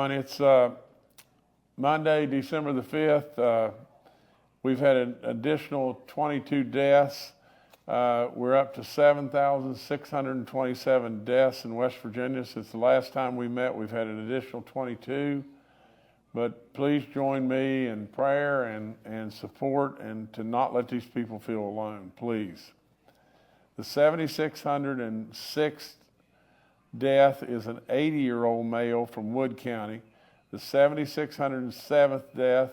everyone. It's Monday, December the 5th. We've had an additional 22 deaths. We're up to 7,627 deaths in West Virginia. Since the last time we met, we've had an additional 22. But please join me in prayer and support, and to not let these people feel alone, please. The 7,606th death is an 80-year-old male from Wood County. The 7,607th death,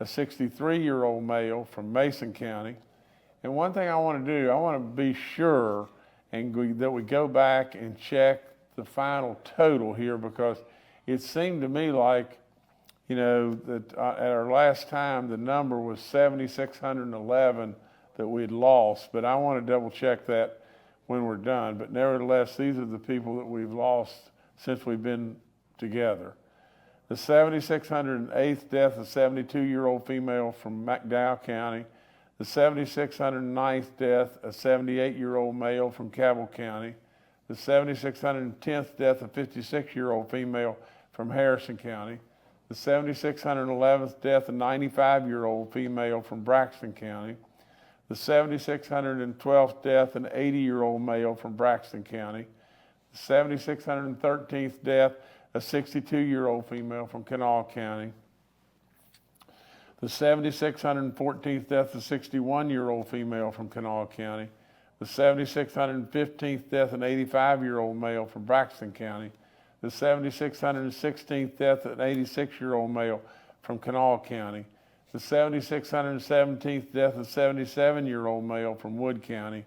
a 63-year-old male from Mason County. And one thing I want to do, I want to be sure that we go back and check the final total here, because it seemed to me like, that at our last time the number was 7,611 that we'd lost, but I want to double check that when we're done. But nevertheless, these are the people that we've lost since we've been together. The 7,608th death, a 72-year-old female from McDowell County. The 7,609th death, a 78-year-old male from Cabell County. The 7,610th death, a 56-year-old female from Harrison County. The 7,611th death, a 95-year-old female from Braxton County. The 7,612th death, an 80-year-old male from Braxton County. The 7,613th death, a 62-year-old female from Kanawha County. The 7,614th death, a 61-year-old female from Kanawha County. The 7,615th death, an 85-year-old male from Braxton County. The 7,616th death, an 86-year-old male from Kanawha County. The 7,617th death, a 77-year-old male from Wood County.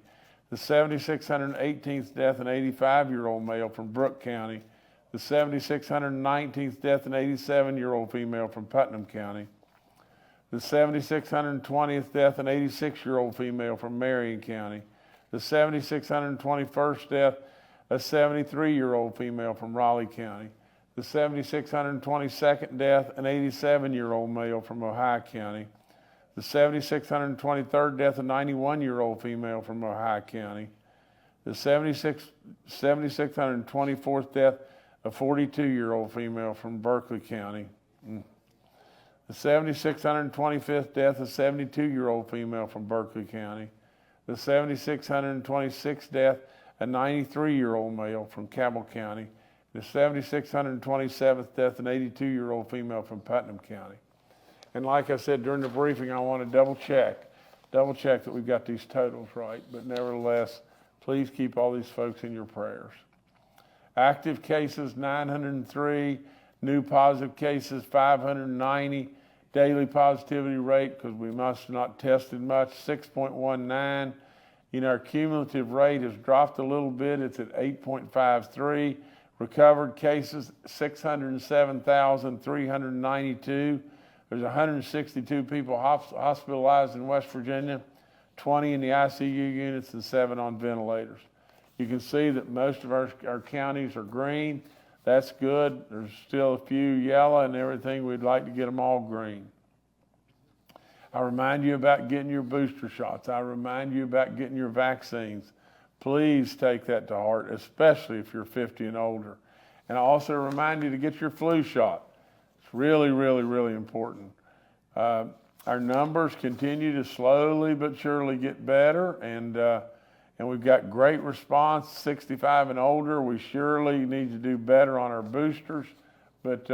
The 7,618th death, an 85-year-old male from Brooke County. The 7,619th death, an 87-year-old female from Putnam County. The 7,620th death, an 86-year-old female from Marion County. The 7,621st death, a 73-year-old female from Raleigh County. The 7,622nd death, an 87-year-old male from Ohio County. The 7,623rd death, a 91-year-old female from Ohio County. The 7,624th death, a 42-year-old female from Berkeley County. The 7,625th death, a 72-year-old female from Berkeley County. The 7,626th death, a 93-year-old male from Cabell County. The 7,627th death, an 82-year-old female from Putnam County. And like I said during the briefing, I want to double check that we've got these totals right. But nevertheless, please keep all these folks in your prayers. Active cases, 903. New positive cases, 590. Daily positivity rate, because we must have not tested much, 6.19. Our cumulative rate has dropped a little bit. It's at 8.53. Recovered cases, 607,392. There's 162 people hospitalized in West Virginia, 20 in the ICU units and 7 on ventilators. You can see that most of our counties are green. That's good. There's still a few yellow and everything. We'd like to get them all green. I remind you about getting your booster shots. I remind you about getting your vaccines. Please take that to heart, especially if you're 50 and older. And I also remind you to get your flu shot. It's really, really, really important. Our numbers continue to slowly but surely get better, and we've got great response. 65 and older, we surely need to do better on our boosters, but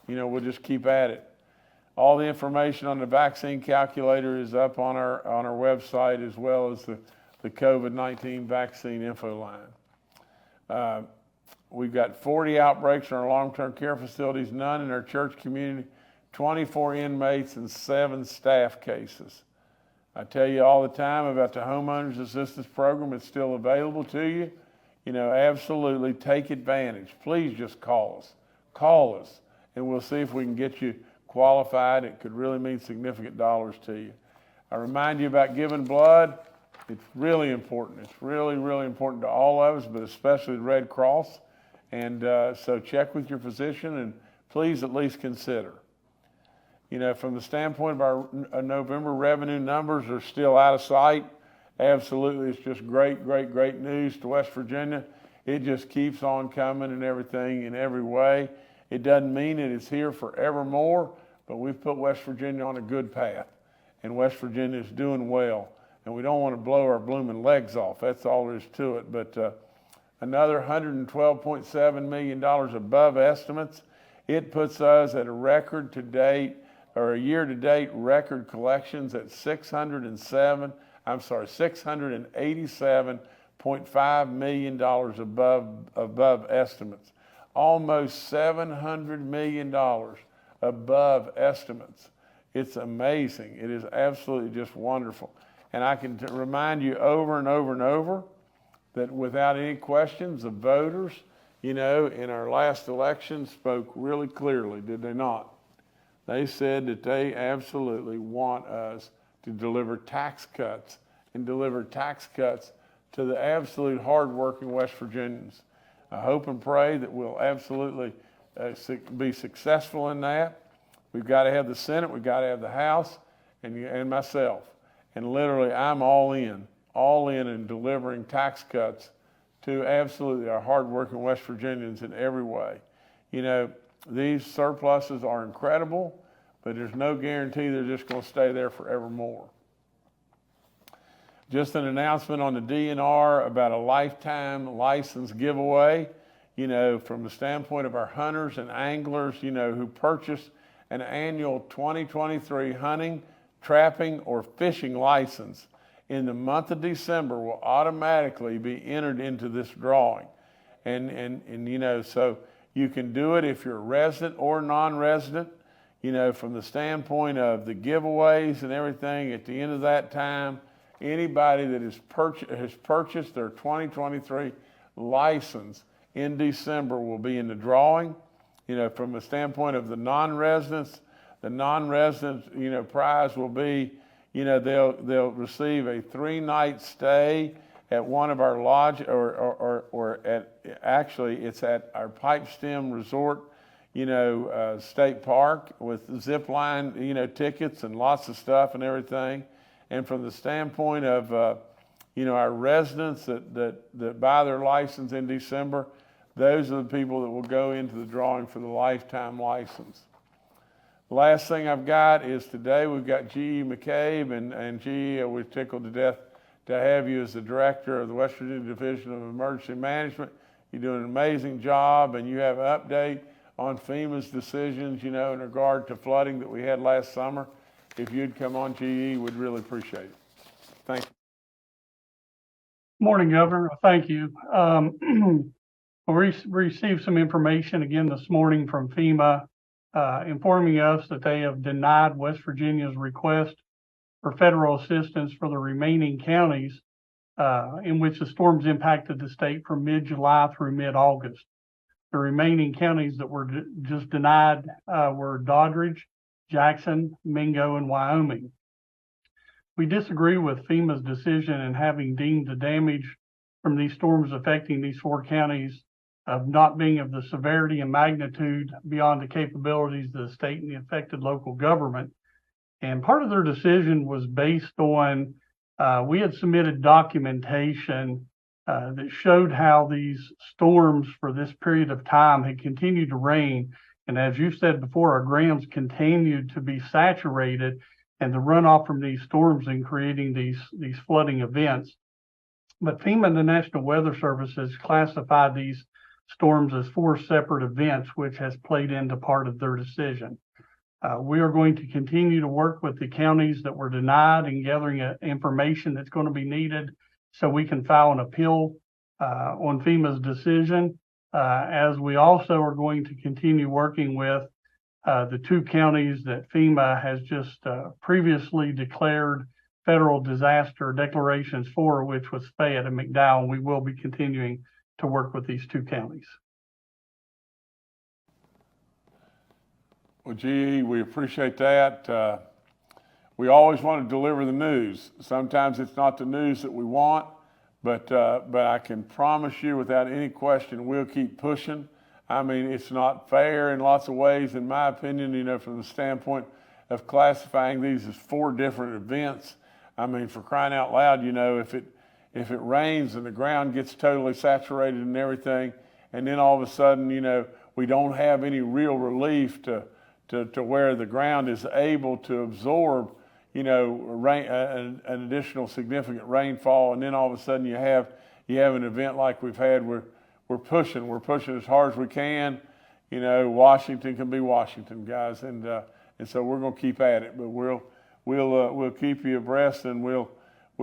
we'll just keep at it. All the information on the vaccine calculator is up on our website, as well as the COVID-19 vaccine info line. We've got 40 outbreaks in our long-term care facilities, none in our church community, 24 inmates, and 7 staff cases. I tell you all the time about the Homeowners Assistance Program. It's still available to you. Absolutely take advantage. Please just call us. Call us, and we'll see if we can get you qualified. It could really mean significant dollars to you. I remind you about giving blood. It's really important. It's really, really important to all of us, but especially the Red Cross. And so check with your physician, and please at least consider. From the standpoint of our November revenue numbers are still out of sight. Absolutely, it's just great, great, great news to West Virginia. It just keeps on coming and everything in every way. It doesn't mean it is here forevermore, but we've put West Virginia on a good path, and West Virginia is doing well. And we don't want to blow our blooming legs off. That's all there is to it. But another $112.7 million above estimates. It puts us at a record to date, or a year to date record collections at $687.5 million above estimates. Almost $700 million above estimates. It's amazing. It is absolutely just wonderful. And I can remind you over and over and over that without any questions, the voters, in our last election spoke really clearly, did they not? They said that they absolutely want us to deliver tax cuts and deliver tax cuts to the absolute hardworking West Virginians. I hope and pray that we'll absolutely be successful in that. We've got to have the Senate, we've got to have the House, and myself. And literally, I'm all in delivering tax cuts to absolutely our hardworking West Virginians in every way. These surpluses are incredible, but there's no guarantee they're just going to stay there forevermore. Just an announcement on the DNR about a lifetime license giveaway, from the standpoint of our hunters and anglers, who purchase an annual 2023 hunting, trapping, or fishing license in the month of December will automatically be entered into this drawing. And so you can do it if you're a resident or non-resident, from the standpoint of the giveaways and everything. At the end of that time, anybody that has purchased their 2023 license in December will be in the drawing. From the standpoint of the non-residents, prize will be, they'll receive a 3-night stay at one of our lodge, or it's at our Pipe Stem Resort, state park with zip line, tickets and lots of stuff and everything. And from the standpoint of, our residents that buy their license in December, those are the people that will go into the drawing for the lifetime license. The last thing I've got is today we've got G.E. McCabe, and G.E., we're tickled to death to have you as the director of the West Virginia Division of Emergency Management. You're doing an amazing job, and you have an update on FEMA's decisions, in regard to flooding that we had last summer. If you'd come on, G.E., we'd really appreciate it. Thank you. Morning, Governor. Thank you. We received some information again this morning from FEMA informing us that they have denied West Virginia's request for federal assistance for the remaining counties in which the storms impacted the state from mid-July through mid-August. The remaining counties that were just denied were Doddridge, Jackson, Mingo, and Wyoming. We disagree with FEMA's decision in having deemed the damage from these storms affecting these 4 counties of not being of the severity and magnitude beyond the capabilities of the state and the affected local government. And part of their decision was based on, we had submitted documentation that showed how these storms for this period of time had continued to rain. And as you said before, our grounds continued to be saturated, and the runoff from these storms and creating these flooding events. But FEMA and the National Weather Service has classified these storms as 4 separate events, which has played into part of their decision. We are going to continue to work with the counties that were denied and gathering information that's going to be needed so we can file an appeal on FEMA's decision, as we also are going to continue working with the 2 counties that FEMA has just previously declared federal disaster declarations for, which was Fayette and McDowell. We will be continuing to work with these 2 counties. Well, GE, we appreciate that. We always want to deliver the news. Sometimes it's not the news that we want, but I can promise you without any question, we'll keep pushing. I mean, it's not fair in lots of ways, in my opinion, from the standpoint of classifying these as 4 different events. I mean, for crying out loud, if it rains and the ground gets totally saturated and everything, and then all of a sudden, we don't have any real relief to where the ground is able to absorb, rain, an additional significant rainfall, and then all of a sudden you have an event like we've had where we're pushing as hard as we can. Washington can be Washington, guys, and so we're going to keep at it, but we'll keep you abreast, and we'll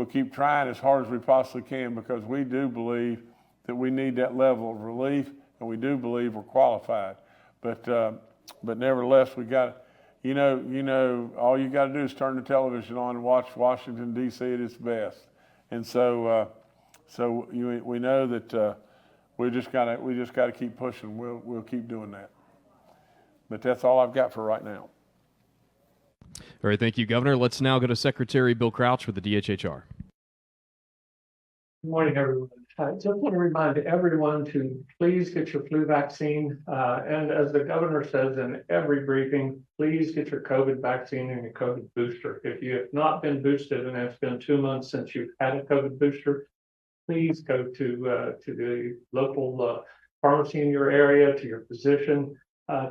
keep trying as hard as we possibly can, because we do believe that we need that level of relief, and we do believe we're qualified. But nevertheless, we got, all you got to do is turn the television on and watch Washington D.C. at its best, and so we know that we just got to keep pushing. We'll keep doing that. But that's all I've got for right now. All right, thank you, Governor. Let's now go to Secretary Bill Crouch with the DHHR. Good morning, everyone. I just want to remind everyone to please get your flu vaccine. And as the governor says in every briefing, please get your COVID vaccine and your COVID booster. If you have not been boosted and it's been 2 months since you've had a COVID booster, please go to the local pharmacy in your area, to your physician,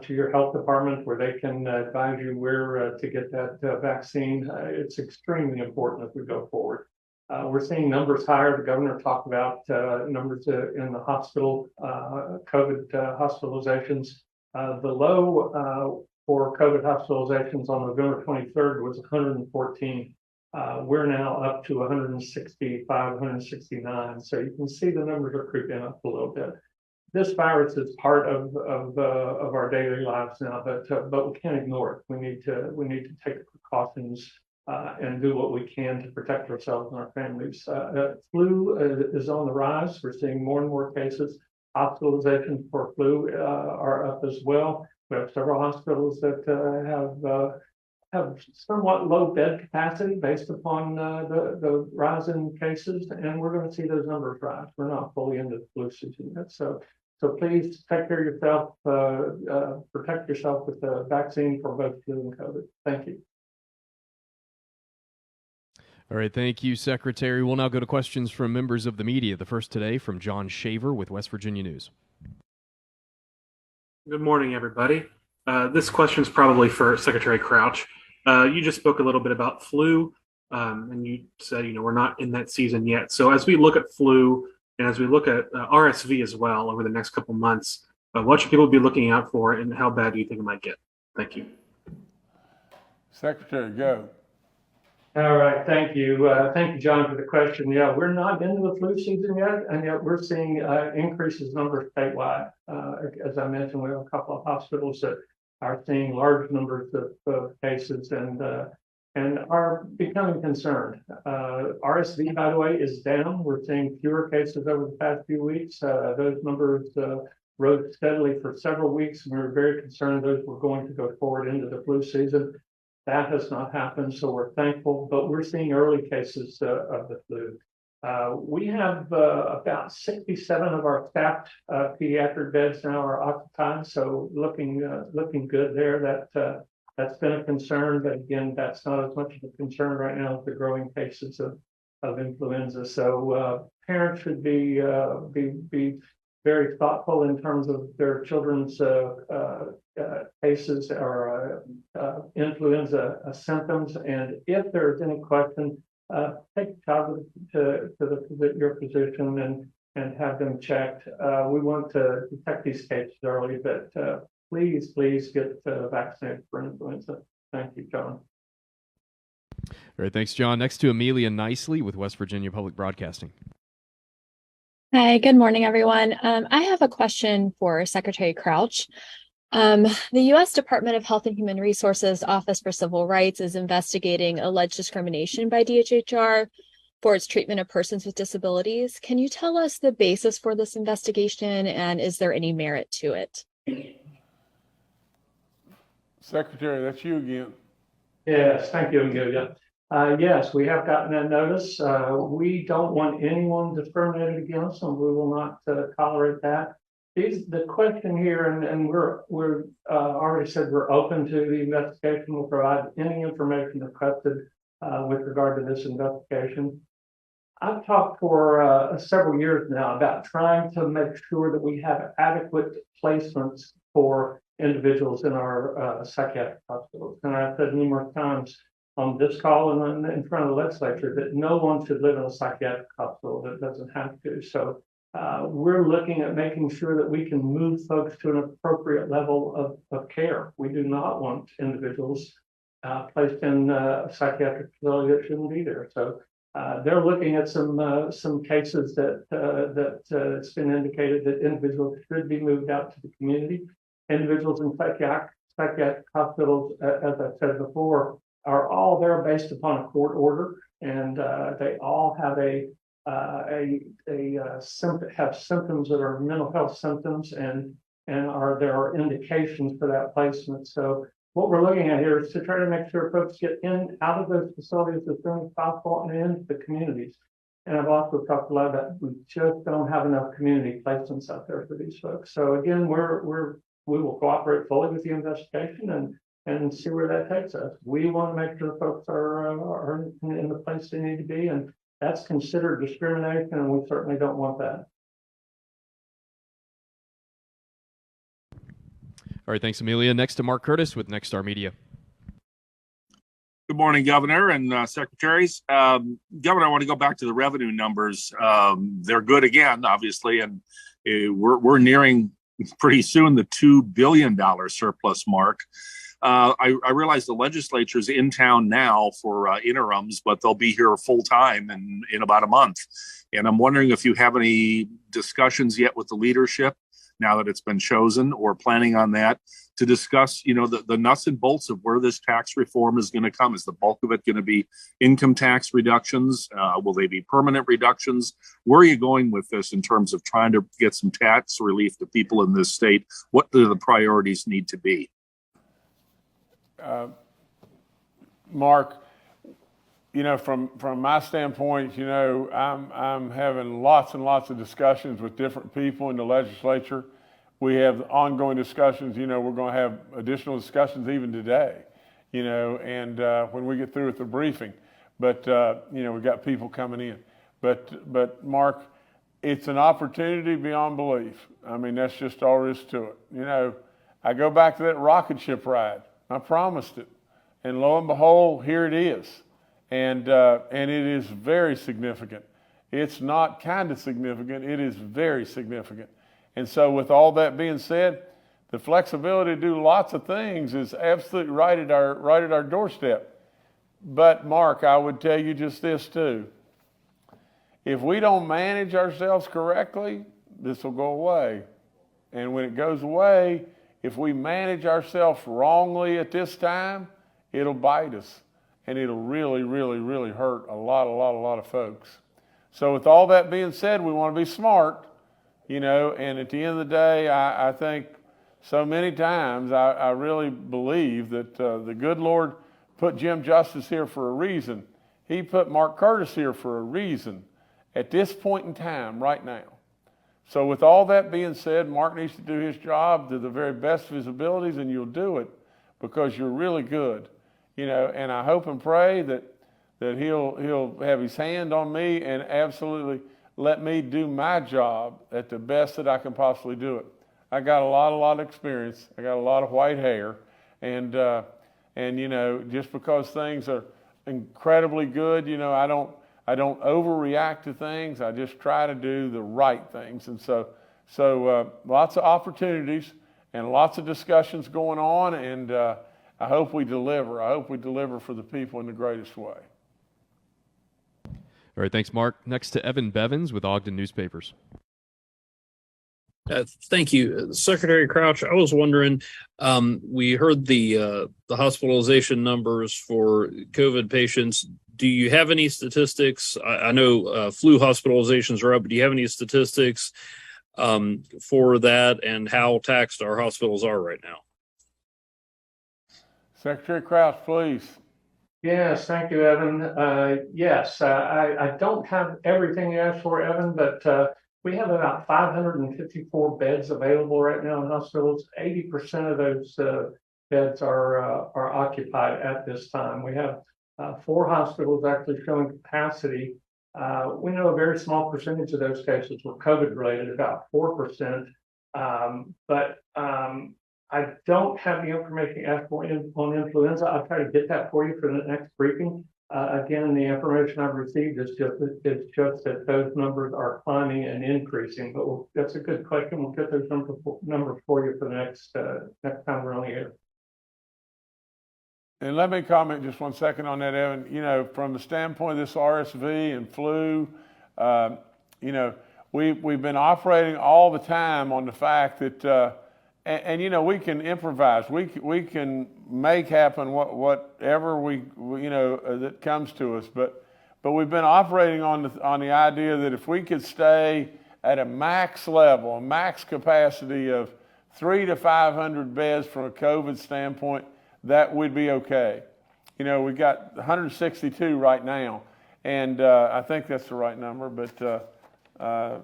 to your health department, where they can advise you where to get that vaccine. It's extremely important as we go forward. We're seeing numbers higher. The governor talked about numbers in the hospital, COVID hospitalizations. The low for COVID hospitalizations on November 23rd was 114. We're now up to 165, 169. So you can see the numbers are creeping up a little bit. This virus is part of our daily lives now, but we can't ignore it. We need to take precautions and do what we can to protect ourselves and our families. Flu is on the rise. We're seeing more and more cases. Hospitalizations for flu are up as well. We have several hospitals that have somewhat low bed capacity based upon the rise in cases, and we're going to see those numbers rise. We're not fully into the flu season yet. So please take care of yourself, protect yourself with the vaccine for both flu and COVID. Thank you. All right, thank you, Secretary. We'll now go to questions from members of the media. The first today from John Shaver with West Virginia News. Good morning, everybody. This question is probably for Secretary Crouch. You just spoke a little bit about flu, and you said, we're not in that season yet. So as we look at flu and as we look at RSV as well over the next couple months, what should people be looking out for, and how bad do you think it might get? Thank you. Secretary, go. All right, thank you. Thank you, John, for the question. Yeah, we're not into the flu season yet, and yet we're seeing increases in numbers statewide. As I mentioned, we have a couple of hospitals that are seeing large numbers of cases and are becoming concerned. RSV, by the way, is down. We're seeing fewer cases over the past few weeks. Those numbers rose steadily for several weeks, and we were very concerned those were going to go forward into the flu season. That has not happened, so we're thankful, but we're seeing early cases of the flu. We have about 67 of our staffed pediatric beds now are occupied, so looking good there. That's been a concern, but again, that's not as much of a concern right now as the growing cases of influenza. So parents should be very thoughtful in terms of their children's cases or influenza symptoms, and if there's any question, take the child to your physician and have them checked. We want to detect these cases early, but please get vaccinated for influenza. Thank you, John. All right, thanks, John. Next to Amelia Nicely with West Virginia Public Broadcasting. Hi, good morning, everyone. I have a question for Secretary Crouch. The U.S. Department of Health and Human Resources Office for Civil Rights is investigating alleged discrimination by DHHR for its treatment of persons with disabilities. Can you tell us the basis for this investigation, and is there any merit to it? Secretary, that's you again. Yes, thank you, Amelia. Yes, we have gotten that notice. We don't want anyone discriminated against, and we will not tolerate that. The question here, and we're already said we're open to the investigation. We'll provide any information requested with regard to this investigation. I've talked for several years now about trying to make sure that we have adequate placements for individuals in our psychiatric hospitals. And I've said numerous times on this call and in front of the legislature that no one should live in a psychiatric hospital that doesn't have to. So we're looking at making sure that we can move folks to an appropriate level of care. We do not want individuals placed in a psychiatric facility that shouldn't be there. So they're looking at some cases that it's been indicated that individuals should be moved out to the community. Individuals in psychiatric hospitals, as I said before, are all there based upon a court order, and they all have have symptoms that are mental health symptoms, and there are indications for that placement. So what we're looking at here is to try to make sure folks get out of those facilities as soon as possible and into the communities. And I've also talked a lot about we just don't have enough community placements out there for these folks. So again, we will cooperate fully with the investigation and see where that takes us. We want to make sure folks are in the place they need to be, and that's considered discrimination, and we certainly don't want that. All right, thanks, Amelia. Next to Mark Curtis with Next Star Media. Good morning, Governor and secretaries. Governor, I want to go back to the revenue numbers. They're good again, obviously, and we're nearing pretty soon the $2 billion surplus mark. I realize the legislature's in town now for interims, but they'll be here full time in about a month. And I'm wondering if you have any discussions yet with the leadership now that it's been chosen, or planning on that, to discuss, the nuts and bolts of where this tax reform is going to come. Is the bulk of it going to be income tax reductions? Will they be permanent reductions? Where are you going with this in terms of trying to get some tax relief to people in this state? What do the priorities need to be? Mark, from my standpoint, I'm having lots and lots of discussions with different people in the legislature. We have ongoing discussions. We're going to have additional discussions even today, and when we get through with the briefing. But, we've got people coming in. But Mark, it's an opportunity beyond belief. I mean, that's just all there is to it. I go back to that rocket ship ride. I promised it. And lo and behold, here it is. And it is very significant. It's not kind of significant, it is very significant. And so with all that being said, the flexibility to do lots of things is absolutely right at our doorstep. But Mark, I would tell you just this too. If we don't manage ourselves correctly, this will go away. And when it goes away, if we manage ourselves wrongly at this time, it'll bite us. And it'll really, really, really hurt a lot of folks. So with all that being said, we want to be smart, and at the end of the day, I think so many times I really believe that the good Lord put Jim Justice here for a reason. He put Mark Curtis here for a reason at this point in time right now. So with all that being said, Mark needs to do his job to the very best of his abilities, and you'll do it because you're really good. And I hope and pray that he'll have his hand on me and absolutely let me do my job at the best that I can possibly do it. I got a lot of experience. I got a lot of white hair, and just because things are incredibly good, I don't overreact to things. I just try to do the right things, and so lots of opportunities and lots of discussions going on, and I hope we deliver. I hope we deliver for the people in the greatest way. All right, thanks, Mark. Next to Evan Bevins with Ogden Newspapers. Thank you, Secretary Crouch. I was wondering, we heard the hospitalization numbers for COVID patients. Do you have any statistics? I know flu hospitalizations are up, but do you have any statistics for that and how taxed our hospitals are right now? Secretary Crouch, please. Yes, thank you, Evan. Yes, I don't have everything you asked for, Evan, but we have about 554 beds available right now in hospitals. 80% of those beds are occupied at this time. We have 4 hospitals actually showing capacity. We know a very small percentage of those cases were COVID related, about 4%. But I don't have the information asked for on influenza. I'll try to get that for you for the next briefing. Again, the information I've received is just that those numbers are climbing and increasing, but that's a good question. We'll get those numbers for you for the next time we're on the air. And let me comment just 1 second on that, Evan. You know, from the standpoint of this RSV and flu, you know, we've been operating all the time on the fact that, and you know, we can improvise. We can make happen whatever we you know that comes to us. But we've been operating on the idea that if we could stay at a max level, a max capacity of 300 to 500 beds from a COVID standpoint, that would be okay. You know, we got 162 right now, and I think that's the right number, but yeah,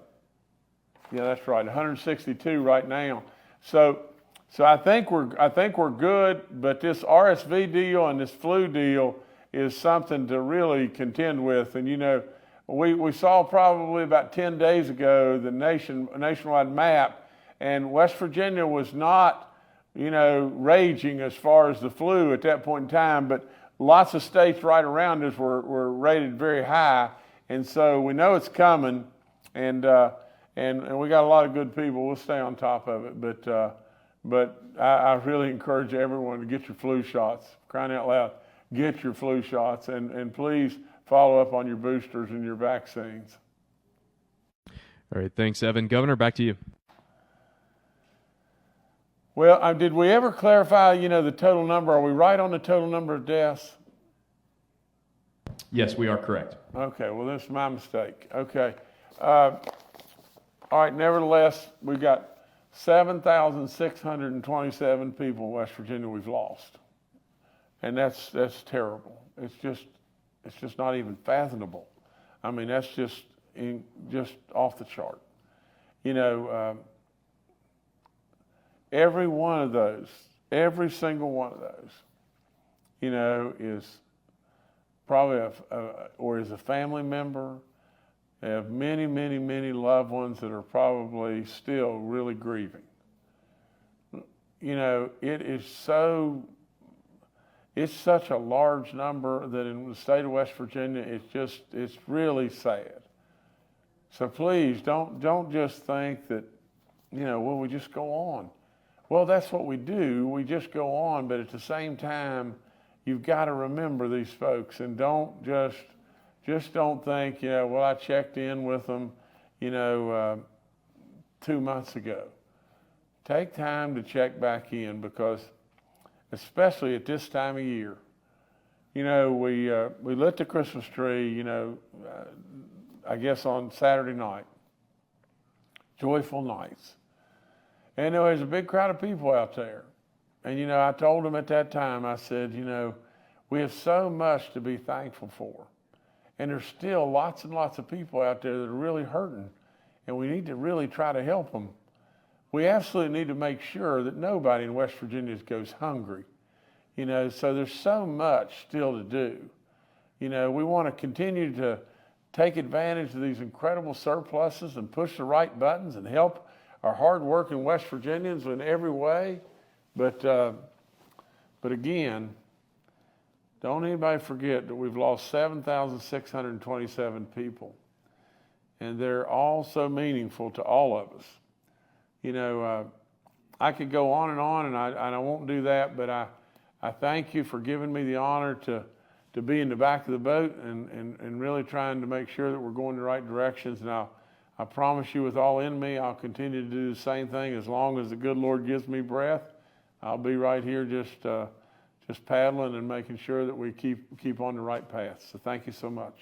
that's right, 162 right now. So I think we're good, but this RSV deal and this flu deal is something to really contend with. And you know, we saw probably about 10 days ago the nationwide map, and West Virginia was not, you know, raging as far as the flu at that point in time, but lots of states right around us were rated very high, and so we know it's coming, and we got a lot of good people. We'll stay on top of it, but I really encourage everyone to get your flu shots. Crying out loud, get your flu shots, and please follow up on your boosters and your vaccines. All right, thanks, Evan. Governor, back to you. Well, did we ever clarify, you know, the total number? Are we right on the total number of deaths? Yes, we are correct. Okay, well, that's my mistake. Okay. All right, nevertheless, we've got 7,627 people in West Virginia we've lost. And that's terrible. It's just not even fathomable. I mean, that's just off the chart. You know, every one of those, every single one of those, you know, is probably or is a family member. They have many, many, many loved ones that are probably still really grieving. You know, it's such a large number that in the state of West Virginia, it's really sad. So please don't just think that, you know, well, we just go on. Well, that's what we do. We just go on, but at the same time, you've got to remember these folks, and don't just don't think, you know, well, I checked in with them, you know, 2 months ago. Take time to check back in, because especially at this time of year, you know, we lit the Christmas tree, you know, I guess on Saturday night, joyful nights. And there was a big crowd of people out there. And, you know, I told them at that time, I said, you know, we have so much to be thankful for. And there's still lots and lots of people out there that are really hurting. And we need to really try to help them. We absolutely need to make sure that nobody in West Virginia goes hungry. You know, so there's so much still to do. You know, we want to continue to take advantage of these incredible surpluses and push the right buttons and help our hard-working West Virginians in every way, but again, don't anybody forget that we've lost 7,627 people, and they're all so meaningful to all of us. You know, I could go on, and I won't do that, but I thank you for giving me the honor to be in the back of the boat and really trying to make sure that we're going the right directions. Now, I promise you with all in me, I'll continue to do the same thing as long as the good Lord gives me breath. I'll be right here just paddling and making sure that we keep on the right path. So thank you so much.